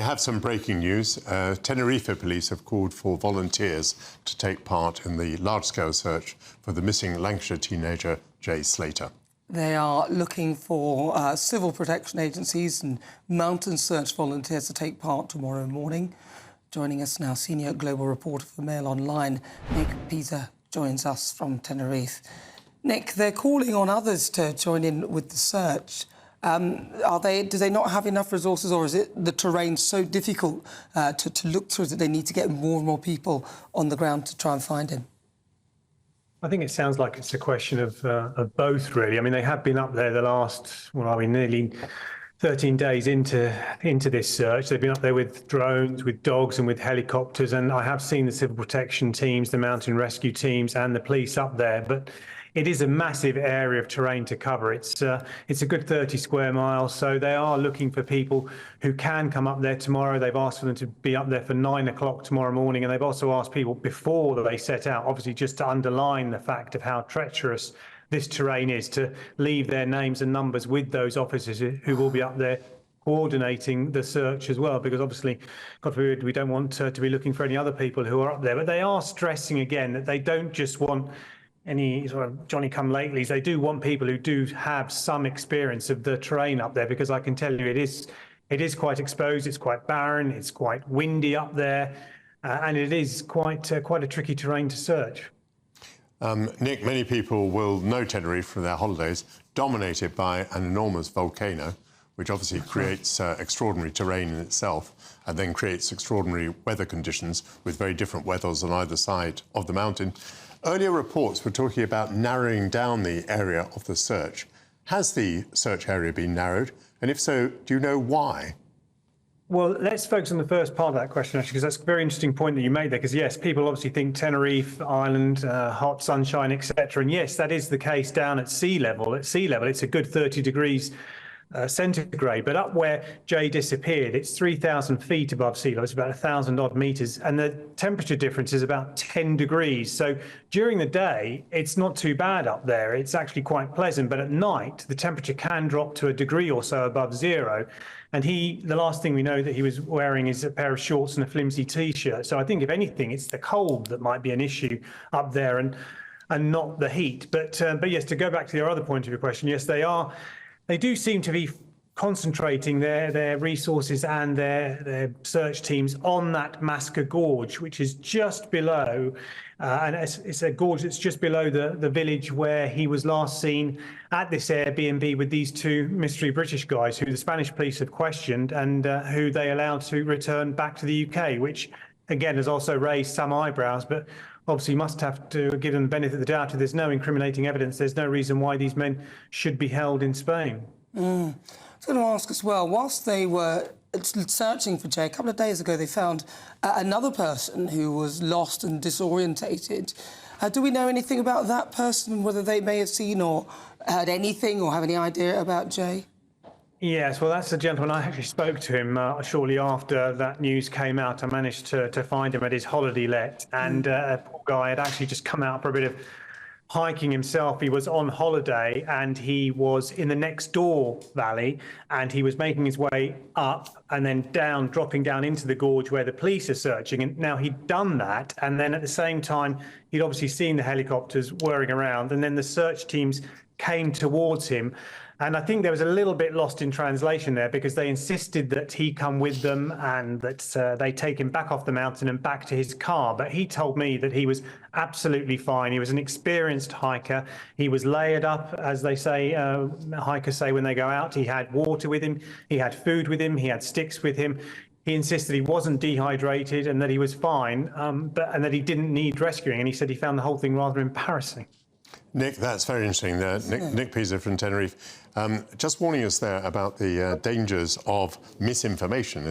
have some breaking news. Tenerife police have called for volunteers to take part in the large-scale search for the missing Lancashire teenager, Jay Slater. They are looking for civil protection agencies and mountain search volunteers to take part tomorrow morning. Joining us now, senior global reporter for Mail Online, Nick Pisa, joins us from Tenerife. Nick, they're calling on others to join in with the search. Do they not have enough resources, or is it the terrain so difficult to look through that they need to get more and more people on the ground to try and find him? I think it sounds like it's a question of both, really. I mean, they have been up there the last, nearly 13 days into this search. They've been up there with drones, with dogs and with helicopters, and I have seen the civil protection teams, the mountain rescue teams and the police up there. But it is a massive area of terrain to cover. It's a good 30 square miles, so they are looking for people who can come up there tomorrow. They've asked for them to be up there for 9 o'clock tomorrow morning, and they've also asked people before they set out, obviously just to underline the fact of how treacherous this terrain is, to leave their names and numbers with those officers who will be up there coordinating the search as well, because obviously, God forbid, we don't want to be looking for any other people who are up there. But they are stressing again that they don't just want any sort of Johnny-come-latelys. They do want people who do have some experience of the terrain up there, because I can tell you it is quite exposed, it's quite barren, it's quite windy up there, and it is quite a tricky terrain to search. Nick, many people will know Tenerife from their holidays, dominated by an enormous volcano, which obviously creates extraordinary terrain in itself, and then creates extraordinary weather conditions with very different weathers on either side of the mountain. Earlier reports were talking about narrowing down the area of the search. Has the search area been narrowed? And if so, do you know why? Well, let's focus on the first part of that question, actually, because that's a very interesting point that you made there. Because, yes, people obviously think Tenerife Island, hot sunshine, etc. And, yes, that is the case down at sea level. At sea level, it's a good 30 degrees centigrade. But up where Jay disappeared, it's 3,000 feet above sea level. It's about 1,000 odd meters. And the temperature difference is about 10 degrees. So during the day, it's not too bad up there. It's actually quite pleasant. But at night, the temperature can drop to a degree or so above zero. And the last thing we know that he was wearing is a pair of shorts and a flimsy T-shirt. So I think, if anything, it's the cold that might be an issue up there, and not the heat. But yes, to go back to your other point of your question, yes, they do seem to be concentrating their resources and their search teams on that Masca Gorge, which is just below, and it's a gorge that's just below the village where he was last seen at this Airbnb with these two mystery British guys who the Spanish police have questioned, and who they allowed to return back to the UK, which again has also raised some eyebrows. But obviously you must have to give them the benefit of the doubt. If there's no incriminating evidence, there's no reason why these men should be held in Spain. I was going to ask as well, whilst they were searching for Jay, a couple of days ago they found another person who was lost and disorientated. Do we know anything about that person, whether they may have seen or heard anything or have any idea about Jay? Yes, well, that's the gentleman. I actually spoke to him shortly after that news came out. I managed to find him at his holiday let, and a poor guy had actually just come out for a bit of hiking himself. He was on holiday and he was in the next door valley, and he was making his way up and then down, dropping down into the gorge where the police are searching. And now he'd done that, and then at the same time he'd obviously seen the helicopters whirring around, and then the search teams came towards him. And I think there was a little bit lost in translation there, because they insisted that he come with them and that they take him back off the mountain and back to his car. But he told me that he was absolutely fine. He was an experienced hiker. He was layered up, as they say, hikers say when they go out. He had water with him. He had food with him. He had sticks with him. He insisted he wasn't dehydrated and that he was fine, and that he didn't need rescuing. And he said he found the whole thing rather embarrassing. Nick, that's very interesting there. Nick Pisa from Tenerife. Just warning us there about the dangers of misinformation.